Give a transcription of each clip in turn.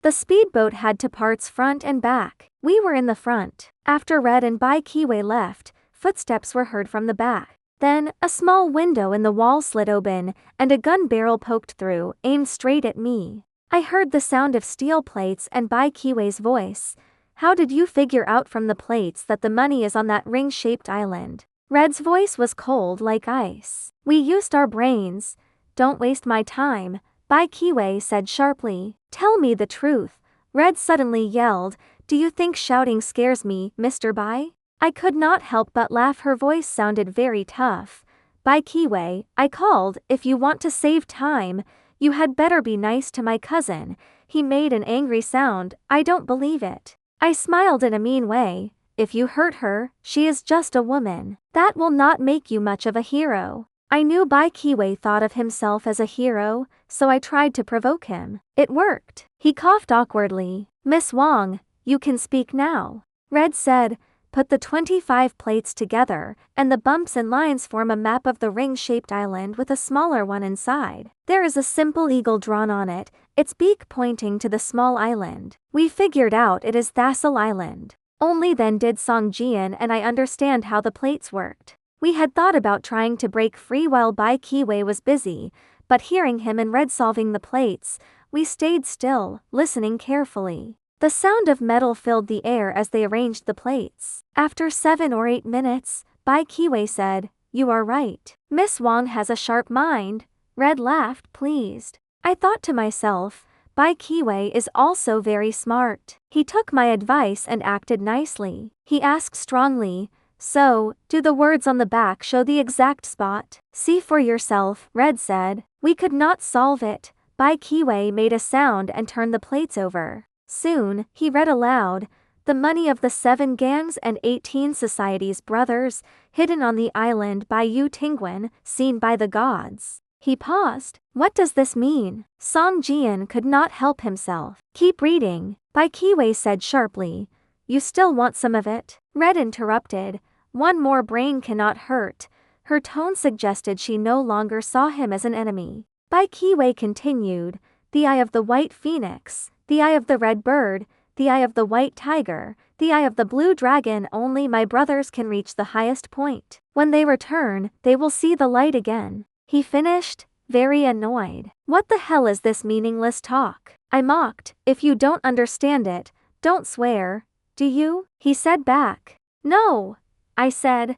The speedboat had two parts, front and back. We were in the front. After Red and Bai Kiwei left, footsteps were heard from the back. Then, a small window in the wall slid open, and a gun barrel poked through, aimed straight at me. I heard the sound of steel plates and Bai Kiwei's voice. How did you figure out from the plates that the money is on that ring-shaped island? Red's voice was cold like ice. We used our brains. Don't waste my time, Bai Kiwei said sharply. Tell me the truth, Red suddenly yelled. Do you think shouting scares me, Mr. Bai? I could not help but laugh. Her voice sounded very tough. Bai Kiwei, I called. If you want to save time, you had better be nice to my cousin. He made an angry sound. I don't believe it. I smiled in a mean way. If you hurt her, she is just a woman. That will not make you much of a hero. I knew Bai Kiwei thought of himself as a hero, so I tried to provoke him. It worked. He coughed awkwardly. Miss Wang, you can speak now. Red said, put the 25 plates together, and the bumps and lines form a map of the ring-shaped island with a smaller one inside. There is a simple eagle drawn on it, its beak pointing to the small island. We figured out it is Thassel Island. Only then did Song Jian and I understand how the plates worked. We had thought about trying to break free while Bai Kiwei was busy, but hearing him and Red solving the plates, we stayed still, listening carefully. The sound of metal filled the air as they arranged the plates. After 7 or 8 minutes, Bai Kiwei said, You are right. Miss Wang has a sharp mind. Red laughed, pleased. I thought to myself, Bai Kiwei is also very smart. He took my advice and acted nicely. He asked strongly, So, do the words on the back show the exact spot? See for yourself, Red said. We could not solve it. Bai Kiwei made a sound and turned the plates over. Soon, he read aloud, the money of the 7 gangs and 18 societies brothers, hidden on the island by Yu Tingwen, seen by the gods. He paused. What does this mean? Song Jian could not help himself. Keep reading, Bai Kiwei said sharply. You still want some of it? Red interrupted. One more brain cannot hurt. Her tone suggested she no longer saw him as an enemy. Bai Kiwei continued, the eye of the white phoenix, the eye of the red bird, the eye of the white tiger, the eye of the blue dragon. Only my brothers can reach the highest point. When they return, they will see the light again. He finished, very annoyed. What the hell is this meaningless talk? I mocked. If you don't understand it, don't swear. Do you? He said back. No, I said.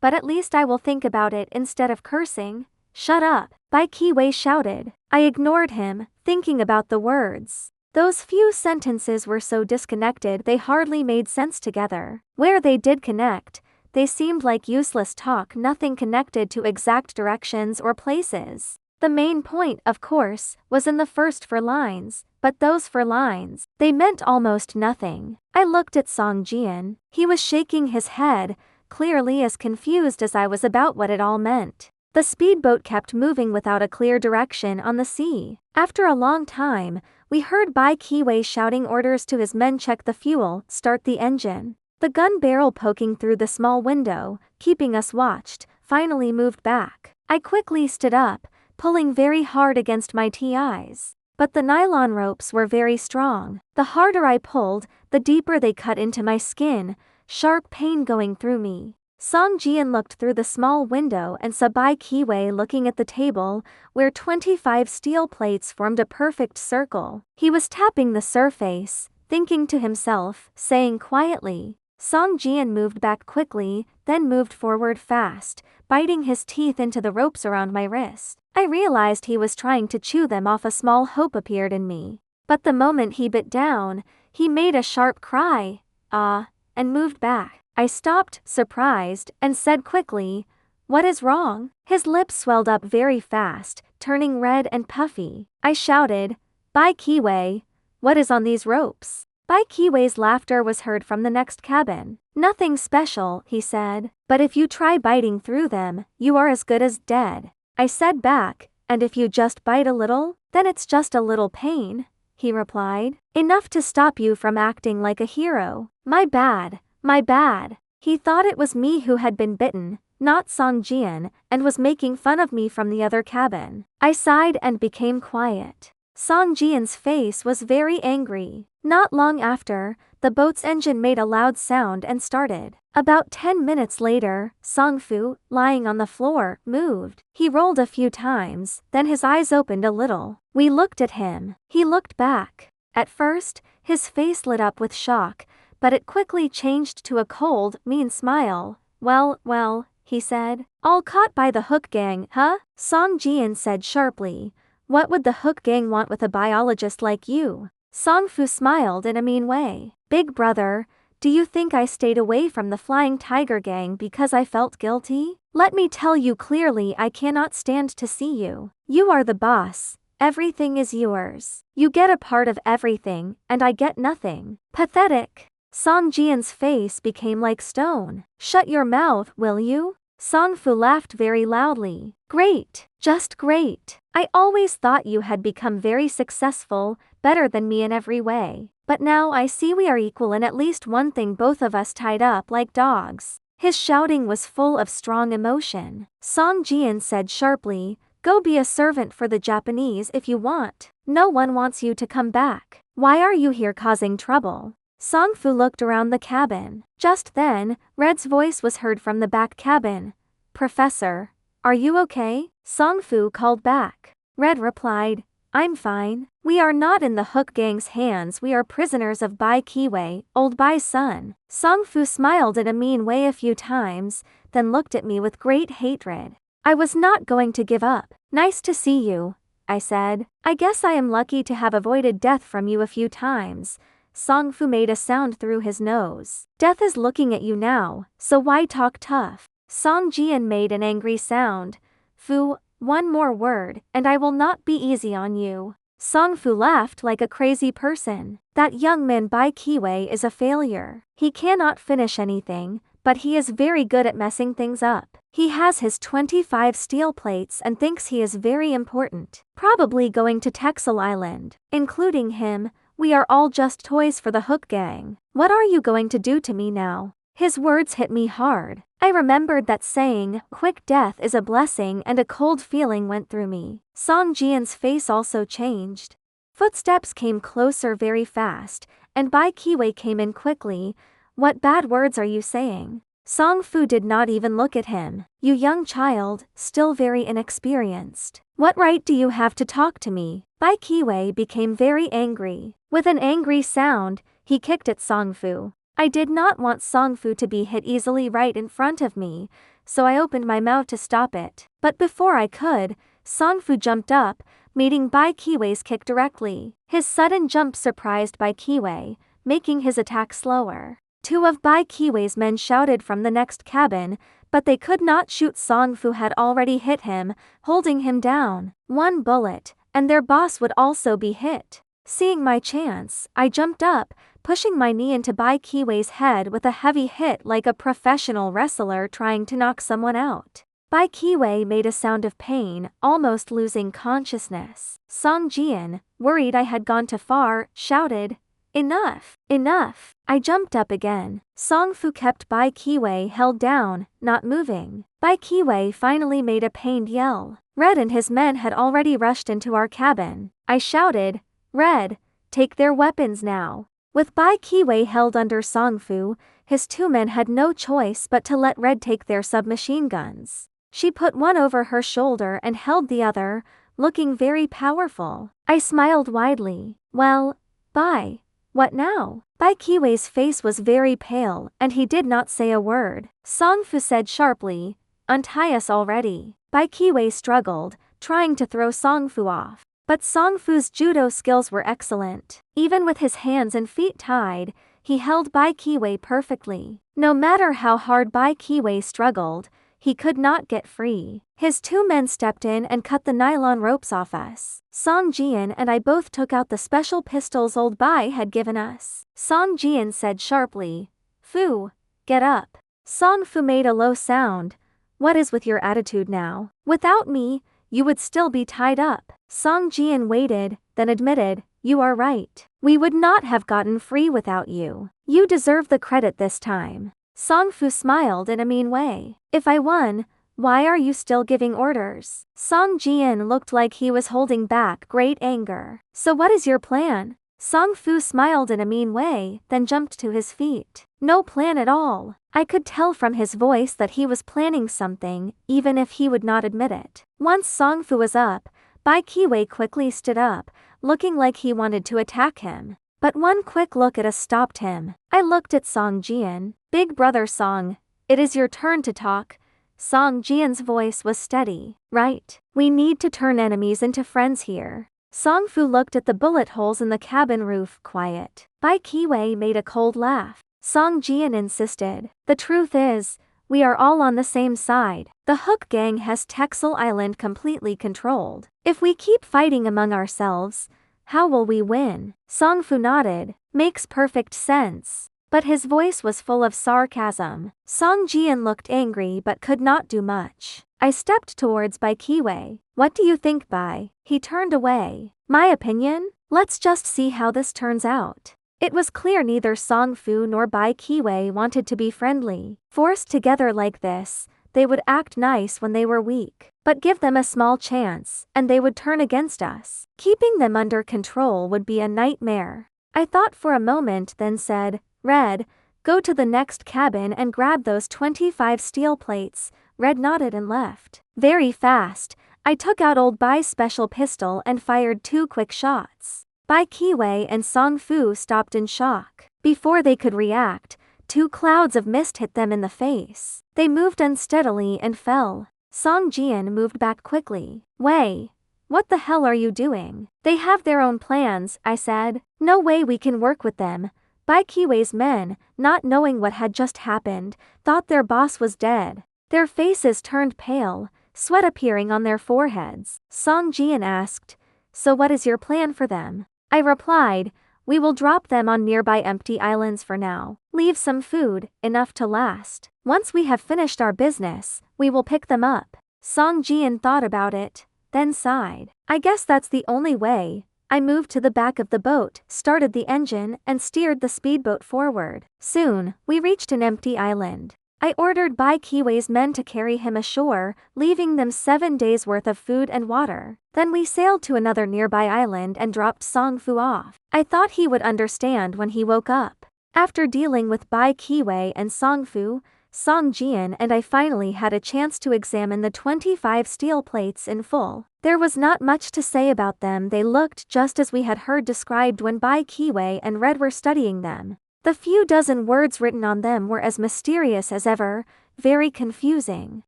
But at least I will think about it instead of cursing. Shut up, Bai Kiwei shouted. I ignored him, thinking about the words. Those few sentences were so disconnected they hardly made sense together. Where they did connect, they seemed like useless talk, nothing connected to exact directions or places. The main point, of course, was in the first 4 lines, but those 4 lines, they meant almost nothing. I looked at Song Jian. He was shaking his head, clearly as confused as I was about what it all meant. The speedboat kept moving without a clear direction on the sea. After a long time, we heard Bai Kiwei shouting orders to his men, check the fuel, start the engine. The gun barrel poking through the small window, keeping us watched, finally moved back. I quickly stood up, pulling very hard against my TIs. But the nylon ropes were very strong. The harder I pulled, the deeper they cut into my skin, sharp pain going through me. Song Jian looked through the small window and saw Bai Kiwei looking at the table, where 25 steel plates formed a perfect circle. He was tapping the surface, thinking to himself, saying quietly. Song Jian moved back quickly, then moved forward fast, biting his teeth into the ropes around my wrist. I realized he was trying to chew them off. A small hope appeared in me. But the moment he bit down, he made a sharp cry, and moved back. I stopped, surprised, and said quickly, What is wrong? His lips swelled up very fast, turning red and puffy. I shouted, Bai Kiwei, what is on these ropes? Bai Kiwei's laughter was heard from the next cabin. Nothing special, he said, but if you try biting through them, you are as good as dead. I said back, and if you just bite a little, then it's just a little pain, he replied. Enough to stop you from acting like a hero. My bad. My bad. He thought it was me who had been bitten, not Song Jian, and was making fun of me from the other cabin. I sighed and became quiet. Song Jian's face was very angry. Not long after, the boat's engine made a loud sound and started. About 10 minutes later, Song Fu, lying on the floor, moved. He rolled a few times, then his eyes opened a little. We looked at him. He looked back. At first, his face lit up with shock, but it quickly changed to a cold, mean smile. Well, he said. All caught by the Hook Gang, huh? Song Jian said sharply. What would the Hook Gang want with a biologist like you? Song Fu smiled in a mean way. Big brother, do you think I stayed away from the Flying Tiger Gang because I felt guilty? Let me tell you clearly, I cannot stand to see you. You are the boss. Everything is yours. You get a part of everything, and I get nothing. Pathetic. Song Jian's face became like stone. Shut your mouth, will you? Song Fu laughed very loudly. Great. Just great. I always thought you had become very successful, better than me in every way. But now I see we are equal in at least one thing, both of us tied up like dogs. His shouting was full of strong emotion. Song Jian said sharply, go be a servant for the Japanese if you want. No one wants you to come back. Why are you here causing trouble? Song Fu looked around the cabin. Just then, Red's voice was heard from the back cabin. Professor, are you okay? Song Fu called back. Red replied, I'm fine. We are not in the Hook Gang's hands, we are prisoners of Bai Kiwei, old Bai's son. Song Fu smiled in a mean way a few times, then looked at me with great hatred. I was not going to give up. Nice to see you, I said. I guess I am lucky to have avoided death from you a few times. Song Fu made a sound through his nose. Death is looking at you now, so why talk tough? Song Jian made an angry sound. Fu, one more word, and I will not be easy on you. Song Fu laughed like a crazy person. That young man Bai Kiwei is a failure. He cannot finish anything, but he is very good at messing things up. He has his 25 steel plates and thinks he is very important. Probably going to Texel Island. Including him, we are all just toys for the Hook Gang. What are you going to do to me now? His words hit me hard. I remembered that saying, quick death is a blessing, and a cold feeling went through me. Song Jian's face also changed. Footsteps came closer very fast, and Bai Kiwei came in quickly. What bad words are you saying? Song Fu did not even look at him. You young child, still very inexperienced. What right do you have to talk to me? Bai Kiwei became very angry. With an angry sound, he kicked at Song Fu. I did not want Song Fu to be hit easily right in front of me, so I opened my mouth to stop it. But before I could, Song Fu jumped up, meeting Bai Kiwei's kick directly. His sudden jump surprised Bai Kiwei, making his attack slower. Two of Bai Kiwei's men shouted from the next cabin, but they could not shoot. Song Fu had already hit him, holding him down. One bullet, and their boss would also be hit. Seeing my chance, I jumped up, pushing my knee into Bai Kiwei's head with a heavy hit like a professional wrestler trying to knock someone out. Bai Kiwei made a sound of pain, almost losing consciousness. Song Jian, worried I had gone too far, shouted, Enough! Enough! I jumped up again. Song Fu kept Bai Kiwei held down, not moving. Bai Kiwei finally made a pained yell. Red and his men had already rushed into our cabin. I shouted, Red, take their weapons now. With Bai Kiwei held under Song Fu, his two men had no choice but to let Red take their submachine guns. She put one over her shoulder and held the other, looking very powerful. I smiled widely. Well, Bai, what now? Bai Kiwei's face was very pale, and he did not say a word. Song Fu said sharply, Untie us already. Bai Kiwei struggled, trying to throw Song Fu off. But Song Fu's judo skills were excellent. Even with his hands and feet tied, he held Bai Kiwei perfectly. No matter how hard Bai Kiwei struggled, he could not get free. His two men stepped in and cut the nylon ropes off us. Song Jian and I both took out the special pistols old Bai had given us. Song Jian said sharply, Fu, get up. Song Fu made a low sound. What is with your attitude now? Without me, you would still be tied up. Song Jian waited, then admitted, You are right. We would not have gotten free without you. You deserve the credit this time. Song Fu smiled in a mean way. If I won, Why are you still giving orders? Song Jian looked like he was holding back great anger. So what is your plan? Song Fu smiled in a mean way, then jumped to his feet. No plan at all. I could tell from his voice that he was planning something, even if he would not admit it. Once Song Fu was up, Bai Qiwei quickly stood up, looking like he wanted to attack him. But one quick look at us stopped him. I looked at Song Jian. Big brother Song, it is your turn to talk. Song Jian's voice was steady. Right. We need to turn enemies into friends here. Song Fu looked at the bullet holes in the cabin roof, quiet. Bai Qiwei made a cold laugh. Song Jian insisted. The truth is, we are all on the same side. The Hook Gang has Texel Island completely controlled. If we keep fighting among ourselves, how will we win? Song Fu nodded. Makes perfect sense. But his voice was full of sarcasm. Song Jian looked angry but could not do much. I stepped towards Bai Qiwei. What do you think, Bai? He turned away. My opinion? Let's just see how this turns out. It was clear neither Song Fu nor Bai Qiwei wanted to be friendly. Forced together like this, they would act nice when they were weak. But give them a small chance, and they would turn against us. Keeping them under control would be a nightmare. I thought for a moment, then said, Red, go to the next cabin and grab those 25 steel plates. Red nodded and left. Very fast, I took out old Bai's special pistol and fired 2 quick shots. Bai Qiwei and Song Fu stopped in shock. Before they could react, 2 clouds of mist hit them in the face. They moved unsteadily and fell. Song Jian moved back quickly. Wei, what the hell are you doing? They have their own plans, I said. No way we can work with them. Bai Qiwei's men, not knowing what had just happened, thought their boss was dead. Their faces turned pale, sweat appearing on their foreheads. Song Jian asked, So what is your plan for them? I replied, We will drop them on nearby empty islands for now. Leave some food, enough to last. Once we have finished our business, we will pick them up. Song Jian thought about it, then sighed. I guess that's the only way. I moved to the back of the boat, started the engine, and steered the speedboat forward. Soon, we reached an empty island. I ordered Bai Qiwei's men to carry him ashore, leaving them 7 days' worth of food and water. Then we sailed to another nearby island and dropped Song Fu off. I thought he would understand when he woke up. After dealing with Bai Qiwei and Song Fu, Song Jian and I finally had a chance to examine the 25 steel plates in full. There was not much to say about them. They looked just as we had heard described when Bai Qiwei and Red were studying them. The few dozen words written on them were as mysterious as ever, very confusing.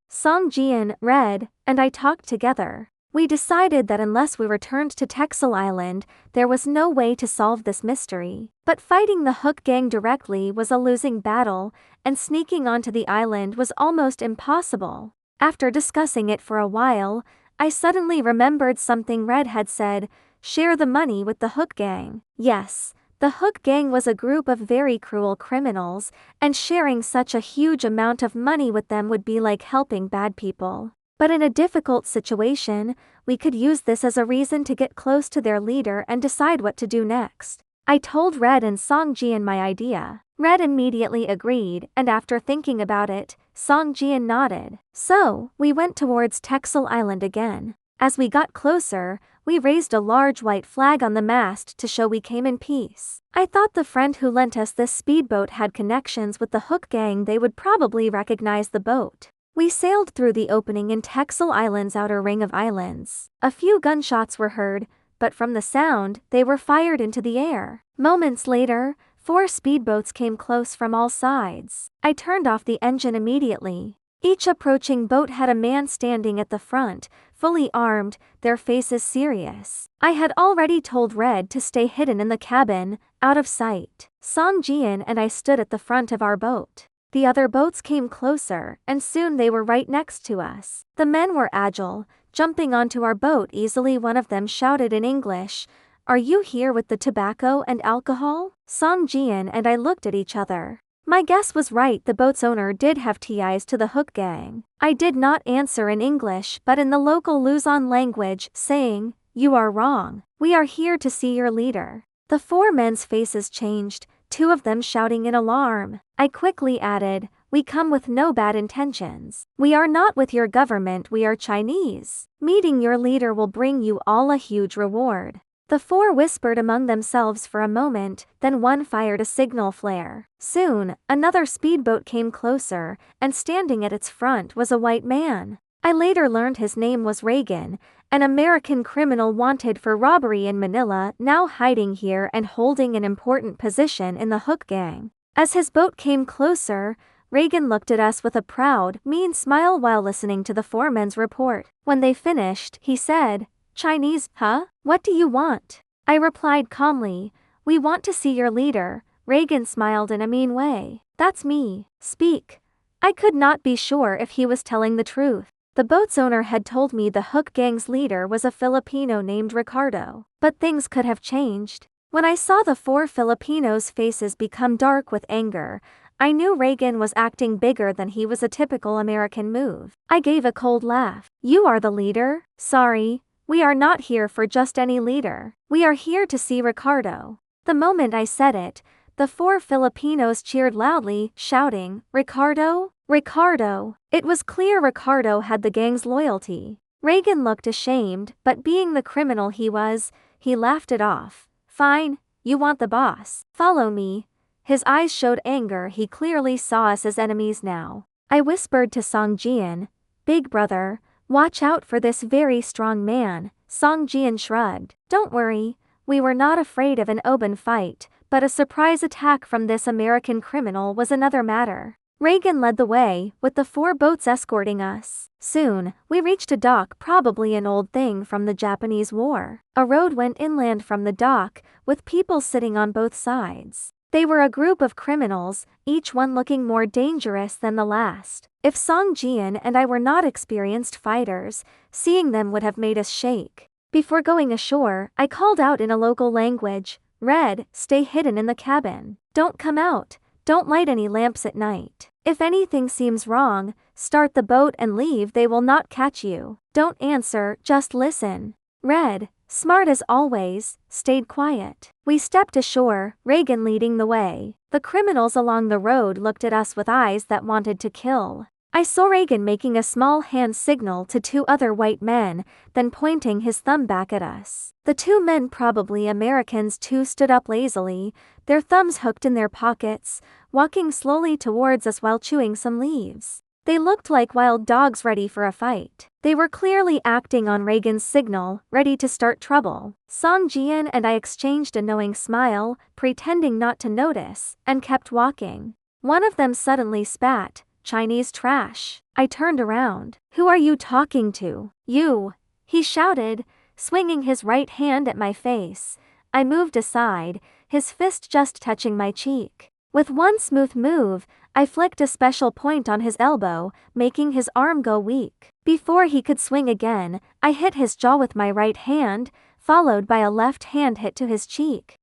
Song Jian, Red, and I talked together. We decided that unless we returned to Texel Island, there was no way to solve this mystery. But fighting the Hook Gang directly was a losing battle, and sneaking onto the island was almost impossible. After discussing it for a while, I suddenly remembered something Red had said, share the money with the Hook Gang. Yes. The Hook Gang was a group of very cruel criminals, and sharing such a huge amount of money with them would be like helping bad people. But in a difficult situation, we could use this as a reason to get close to their leader and decide what to do next. I told Red and Song Jian my idea. Red immediately agreed, and after thinking about it, Song Jian nodded. So, we went towards Texel Island again. As we got closer, we raised a large white flag on the mast to show we came in peace. I thought the friend who lent us this speedboat had connections with the Hook Gang. They would probably recognize the boat. We sailed through the opening in Texel Island's outer ring of islands. A few gunshots were heard, but from the sound, they were fired into the air. Moments later, 4 speedboats came close from all sides. I turned off the engine immediately. Each approaching boat had a man standing at the front, fully armed, their faces serious. I had already told Red to stay hidden in the cabin, out of sight. Song Jian and I stood at the front of our boat. The other boats came closer, and soon they were right next to us. The men were agile, jumping onto our boat easily. One of them shouted in English, "Are you here with the tobacco and alcohol?" Song Jian and I looked at each other. My guess was right. The boat's owner did have ties to the Hook Gang. I did not answer in English but in the local Luzon language, saying, "You are wrong. We are here to see your leader." The 4 men's faces changed, 2 of them shouting in alarm. I quickly added, We come with no bad intentions. We are not with your government, we are Chinese. Meeting your leader will bring you all a huge reward." The four whispered among themselves for a moment, then one fired a signal flare. Soon, another speedboat came closer, and standing at its front was a white man. I later learned his name was Reagan, an American criminal wanted for robbery in Manila, now hiding here and holding an important position in the Hook Gang. As his boat came closer, Reagan looked at us with a proud, mean smile while listening to the foreman's report. When they finished, he said, "Chinese, huh? What do you want?" I replied calmly, "We want to see your leader." Reagan smiled in a mean way. "That's me. Speak." I could not be sure if he was telling the truth. The boat's owner had told me the Hook Gang's leader was a Filipino named Ricardo. But things could have changed. When I saw the four Filipinos' faces become dark with anger, I knew Reagan was acting bigger than he was a typical American move. I gave a cold laugh. "You are the leader?" "Sorry. We are not here for just any leader. We are here to see Ricardo." The moment I said it, the four Filipinos cheered loudly, shouting, "Ricardo? Ricardo!" It was clear Ricardo had the gang's loyalty. Reagan looked ashamed, but being the criminal he was, he laughed it off. "Fine, you want the boss. Follow me." His eyes showed anger, he clearly saw us as enemies now. I whispered to Song Jian, "Big brother, watch out for this very strong man." Song Jian shrugged. "Don't worry, we were not afraid of an open fight, but a surprise attack from this American criminal was another matter." Reagan led the way, with the four boats escorting us. Soon, we reached a dock, probably an old thing from the Japanese War. A road went inland from the dock, with people sitting on both sides. They were a group of criminals, each one looking more dangerous than the last. If Song Jian and I were not experienced fighters, seeing them would have made us shake. Before going ashore, I called out in a local language, "Red, stay hidden in the cabin. Don't come out. Don't light any lamps at night. If anything seems wrong, start the boat and leave, they will not catch you. Don't answer, just listen." Red, smart as always, stayed quiet. We stepped ashore, Reagan leading the way. The criminals along the road looked at us with eyes that wanted to kill. I saw Reagan making a small hand signal to two other white men, then pointing his thumb back at us. The two men, probably Americans too, stood up lazily, their thumbs hooked in their pockets, walking slowly towards us while chewing some leaves. They looked like wild dogs ready for a fight. They were clearly acting on Reagan's signal, ready to start trouble. Song Jian and I exchanged a knowing smile, pretending not to notice, and kept walking. One of them suddenly spat, "Chinese trash." I turned around. "Who are you talking to?" "You," he shouted, swinging his right hand at my face. I moved aside, his fist just touching my cheek. With one smooth move, I flicked a special point on his elbow, making his arm go weak. Before he could swing again, I hit his jaw with my right hand, followed by a left hand hit to his cheek.